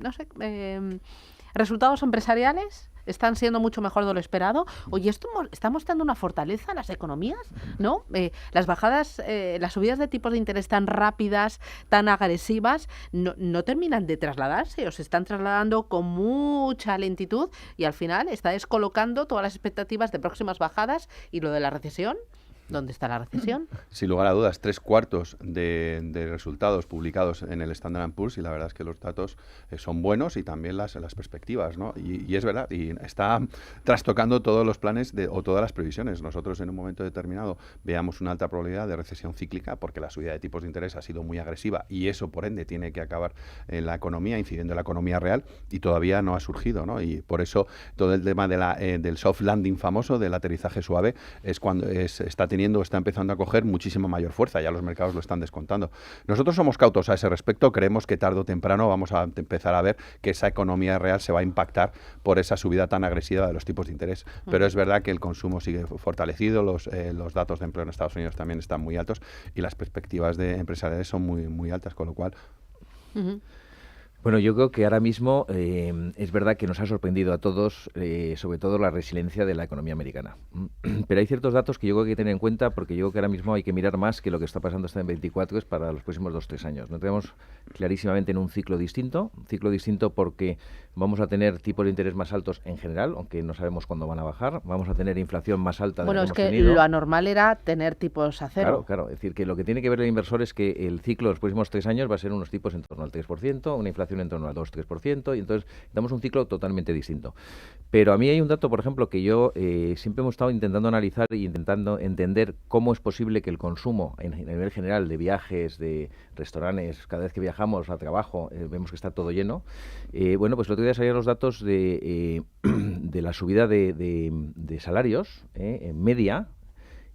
no sé, resultados empresariales están siendo mucho mejor de lo esperado. Oye, esto está mostrando una fortaleza a las economías, ¿no? Las bajadas, las subidas de tipos de interés tan rápidas, tan agresivas, no terminan de trasladarse, o se están trasladando con mucha lentitud y al final está descolocando todas las expectativas de próximas bajadas y lo de la recesión. ¿Dónde está la recesión? Sin lugar a dudas, 3/4 de resultados publicados en el Standard & Poor's, y la verdad es que los datos son buenos y también las perspectivas, ¿no? Y es verdad, y está trastocando todos los planes o todas las previsiones. Nosotros en un momento determinado veamos una alta probabilidad de recesión cíclica porque la subida de tipos de interés ha sido muy agresiva y eso, por ende, tiene que acabar en la economía, incidiendo en la economía real, y todavía no ha surgido, ¿no? Y por eso todo el tema del soft landing famoso, del aterrizaje suave, es cuando está empezando a coger muchísima mayor fuerza, ya los mercados lo están descontando. Nosotros somos cautos a ese respecto, creemos que tarde o temprano vamos a empezar a ver que esa economía real se va a impactar por esa subida tan agresiva de los tipos de interés, pero es verdad que el consumo sigue fortalecido, los datos de empleo en Estados Unidos también están muy altos y las perspectivas empresariales son muy, muy altas, con lo cual... Bueno, yo creo que ahora mismo es verdad que nos ha sorprendido a todos, sobre todo la resiliencia de la economía americana. Pero hay ciertos datos que yo creo que hay que tener en cuenta, porque yo creo que ahora mismo hay que mirar más que lo que está pasando hasta en 24 es para los próximos 2-3 años. Nos tenemos clarísimamente en un ciclo distinto porque vamos a tener tipos de interés más altos en general, aunque no sabemos cuándo van a bajar. Vamos a tener inflación más alta de Bueno, la es que hemos que tenido. lo anormal era tener tipos a cero. Claro. Es decir, que lo que tiene que ver el inversor es que el ciclo de los próximos 3 años va a ser unos tipos en torno al 3%, una inflación en torno al 2-3%, y entonces damos un ciclo totalmente distinto. Pero a mí hay un dato, por ejemplo, que yo siempre hemos estado intentando analizar y intentando entender cómo es posible que el consumo a nivel general de viajes, de restaurantes, cada vez que viajamos a trabajo, vemos que está todo lleno. Bueno, pues el otro día salían los datos de la subida de salarios en media.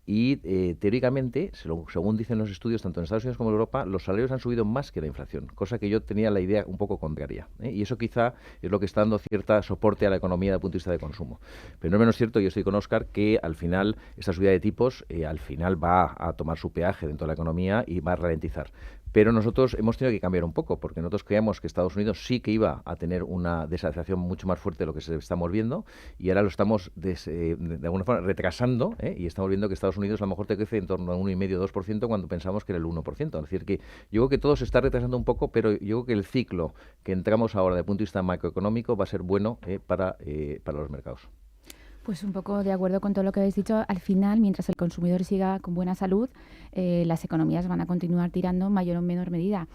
Y teóricamente, según dicen los estudios, tanto en Estados Unidos como en Europa, los salarios han subido más que la inflación, cosa que yo tenía la idea un poco contraria. Y eso quizá es lo que está dando cierta soporte a la economía desde el punto de vista de consumo. Pero no es menos cierto, yo estoy con Óscar, que al final esta subida de tipos al final va a tomar su peaje dentro de la economía y va a ralentizar. Pero nosotros hemos tenido que cambiar un poco, porque nosotros creíamos que Estados Unidos sí que iba a tener una desaceleración mucho más fuerte de lo que se estamos viendo, y ahora lo estamos de alguna forma retrasando, y estamos viendo que Estados Unidos a lo mejor te crece en torno a 1,5-2% cuando pensamos que era el 1%. Es decir, que yo creo que todo se está retrasando un poco, pero yo creo que el ciclo que entramos ahora desde el punto de vista macroeconómico va a ser bueno para los mercados. Pues un poco de acuerdo con todo lo que habéis dicho. Al final, mientras el consumidor siga con buena salud, las economías van a continuar tirando en mayor o menor medida.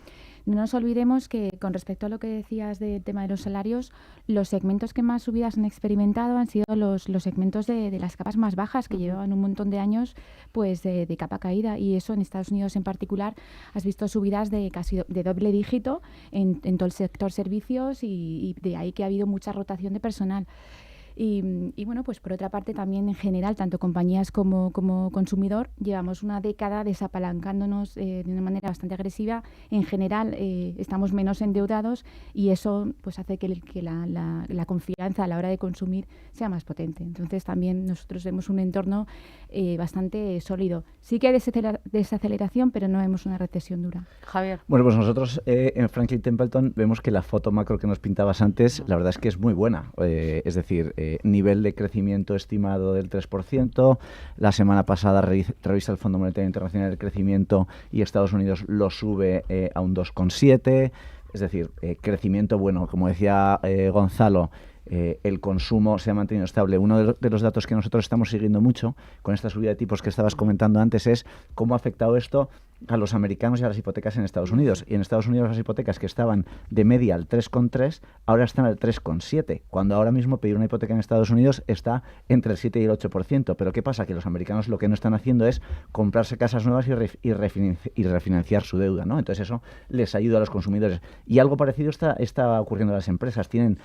No nos olvidemos que, con respecto a lo que decías del tema de los salarios, los segmentos que más subidas han experimentado han sido los segmentos de las capas más bajas, que llevaban un montón de años pues de capa caída, y eso en Estados Unidos en particular has visto subidas de casi de doble dígito en todo el sector servicios, y de ahí que ha habido mucha rotación de personal. Y bueno, pues por otra parte también en general, tanto compañías como consumidor, llevamos una década desapalancándonos de una manera bastante agresiva. En general estamos menos endeudados, y eso pues hace que la confianza a la hora de consumir sea más potente. Entonces también nosotros vemos un entorno bastante sólido. Sí que hay desaceleración, pero no vemos una recesión dura. Javier. Bueno, pues nosotros en Franklin Templeton vemos que la foto macro que nos pintabas antes, la verdad es que es muy buena. Es decir, nivel de crecimiento estimado del 3%. La semana pasada revisa el Fondo Monetario Internacional el crecimiento y Estados Unidos lo sube a un 2,7%. Es decir, crecimiento bueno. Como decía Gonzalo, el consumo se ha mantenido estable. Uno de los datos que nosotros estamos siguiendo mucho con esta subida de tipos que estabas comentando antes es cómo ha afectado esto a los americanos y a las hipotecas en Estados Unidos. Y en Estados Unidos las hipotecas que estaban de media al 3,3 ahora están al 3,7, cuando ahora mismo pedir una hipoteca en Estados Unidos está entre el 7 y el 8%. Pero ¿qué pasa? Que los americanos lo que no están haciendo es comprarse casas nuevas y refinanciar su deuda, ¿no? Entonces eso les ayuda a los consumidores. Y algo parecido está ocurriendo a las empresas. Tienen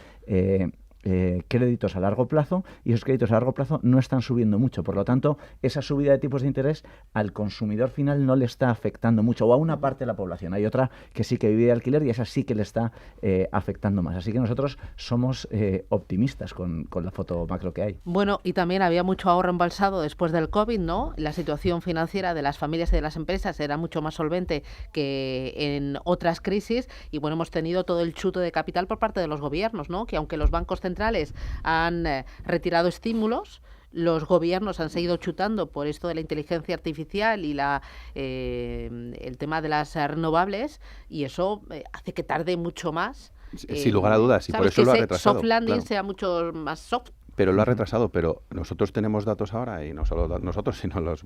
créditos a largo plazo y esos créditos a largo plazo no están subiendo mucho. Por lo tanto, esa subida de tipos de interés al consumidor final no le está afectando mucho, o a una parte de la población. Hay otra que sí que vive de alquiler y esa sí que le está afectando más. Así que nosotros somos optimistas con la foto macro que hay. Bueno, y también había mucho ahorro embalsado después del COVID, ¿no? La situación financiera de las familias y de las empresas era mucho más solvente que en otras crisis y bueno, hemos tenido todo el chuto de capital por parte de los gobiernos, ¿no? Que aunque los bancos centrales han retirado estímulos, los gobiernos han seguido chutando por esto de la inteligencia artificial y el tema de las renovables y eso hace que tarde mucho más. Sin lugar a dudas, y por eso que lo ha ese retrasado. soft landing Claro. sea mucho más soft. Pero lo ha retrasado, pero nosotros tenemos datos ahora, y no solo nosotros, sino los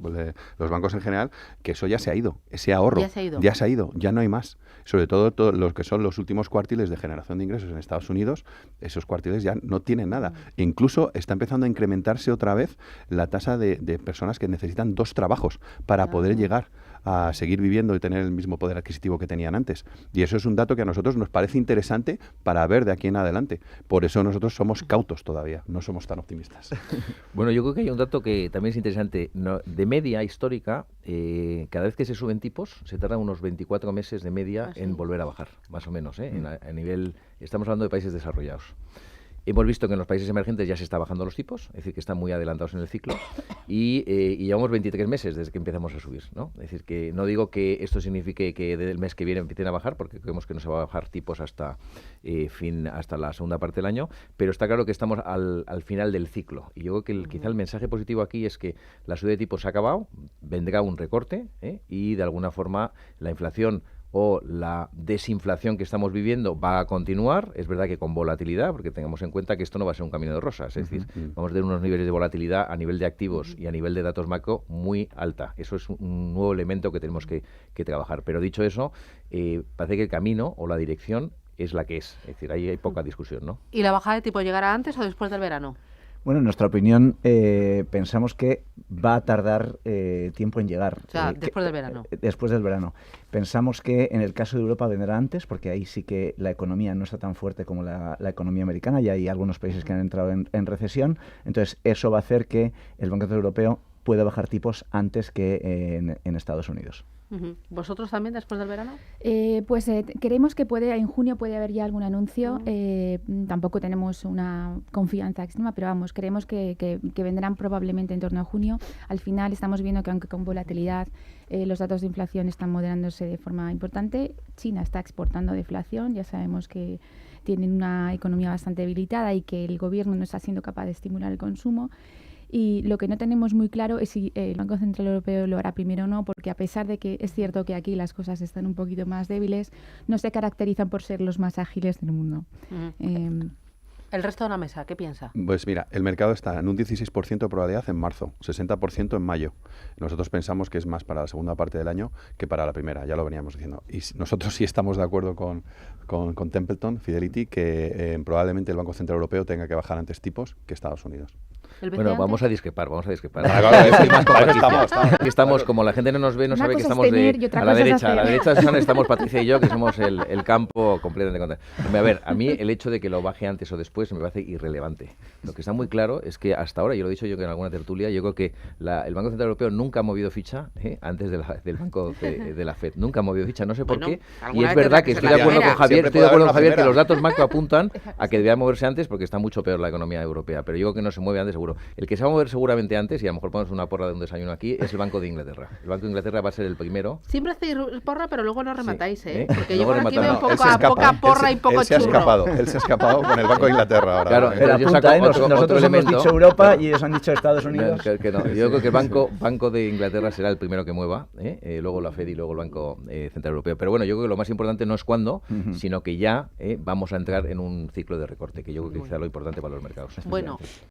bancos en general, que eso ya se ha ido, ese ahorro Ya se ha ido. ya no hay más. Sobre todo los que son los últimos cuartiles de generación de ingresos en Estados Unidos, esos cuartiles ya no tienen nada. Incluso está empezando a incrementarse otra vez la tasa de personas que necesitan 2 trabajos para poder llegar a seguir viviendo y tener el mismo poder adquisitivo que tenían antes. Y eso es un dato que a nosotros nos parece interesante para ver de aquí en adelante. Por eso nosotros somos cautos todavía, no somos tan optimistas. Bueno, yo creo que hay un dato que también es interesante. De media histórica, cada vez que se suben tipos, se tardan unos 24 meses de media en volver a bajar, más o menos, a nivel, estamos hablando de países desarrollados. Hemos visto que en los países emergentes ya se está bajando los tipos, es decir, que están muy adelantados en el ciclo, y llevamos 23 meses desde que empezamos a subir, ¿no? Es decir, que no digo que esto signifique que desde el mes que viene empiecen a bajar, porque creemos que no se va a bajar tipos hasta la segunda parte del año, pero está claro que estamos al final del ciclo. Y yo creo que quizá el mensaje positivo aquí es que la subida de tipos se ha acabado, vendrá un recorte, y de alguna forma la inflación o la desinflación que estamos viviendo va a continuar, es verdad que con volatilidad, porque tengamos en cuenta que esto no va a ser un camino de rosas, es decir, vamos a tener unos niveles de volatilidad a nivel de activos y a nivel de datos macro muy alta. Eso es un nuevo elemento que tenemos que trabajar. Pero dicho eso, parece que el camino o la dirección es la que es decir, ahí hay poca discusión, ¿no? ¿Y la bajada de tipo llegará antes o después del verano? Bueno, en nuestra opinión, pensamos que va a tardar tiempo en llegar. O sea, después del verano. Después del verano. Pensamos que en el caso de Europa vendrá antes, porque ahí sí que la economía no está tan fuerte como la economía americana, y hay algunos países que han entrado en recesión. Entonces, eso va a hacer que el Banco Central Europeo pueda bajar tipos antes que en Estados Unidos. ¿Vosotros también después del verano? Creemos que en junio puede haber ya algún anuncio. Tampoco tenemos una confianza extrema, pero vamos, creemos que vendrán probablemente en torno a junio. Al final estamos viendo que aunque con volatilidad los datos de inflación están moderándose de forma importante, China está exportando deflación, ya sabemos que tienen una economía bastante debilitada y que el gobierno no está siendo capaz de estimular el consumo. Y lo que no tenemos muy claro es si el Banco Central Europeo lo hará primero o no, porque a pesar de que es cierto que aquí las cosas están un poquito más débiles, no se caracterizan por ser los más ágiles del mundo. ¿El resto de la mesa qué piensa? Pues mira, el mercado está en un 16% de probabilidad en marzo, 60% en mayo. Nosotros pensamos que es más para la segunda parte del año que para la primera, ya lo veníamos diciendo. Y nosotros sí estamos de acuerdo con Templeton, Fidelity, que probablemente el Banco Central Europeo tenga que bajar antes tipos que Estados Unidos. Bueno, vamos a discrepar. Estamos, como la gente no nos ve, no sabe que estamos a la derecha estamos Patricia y yo, que somos el campo completamente contrario. A ver, a mí el hecho de que lo baje antes o después me parece irrelevante. Lo que está muy claro es que hasta ahora, y lo he dicho yo que en alguna tertulia, yo creo que el Banco Central Europeo nunca ha movido ficha antes del Banco de la FED. Nunca ha movido ficha, no sé por qué. Y es verdad que estoy de acuerdo con Javier, que los datos macro apuntan a que debía moverse antes porque está mucho peor la economía europea. Pero yo creo que no se mueve antes, seguro. El que se va a mover seguramente antes, y a lo mejor ponemos una porra de un desayuno aquí, es el Banco de Inglaterra. El Banco de Inglaterra va a ser el primero. Siempre hacéis porra, pero luego no rematáis, Sí, porque luego yo por aquí veo rematamos. poca porra y poco él se ha churro. Él se ha escapado con el Banco de Inglaterra ahora. Claro, Pero yo apunta, saco otro nosotros hemos elemento. dicho Europa y ellos han dicho Estados Unidos. Que no. Yo creo que el Banco de Inglaterra será el primero que mueva, luego la FED y luego el Banco Central Europeo. Pero bueno, yo creo que lo más importante no es cuándo, sino que ya vamos a entrar en un ciclo de recorte, que yo creo que quizá lo importante para los mercados. Bueno,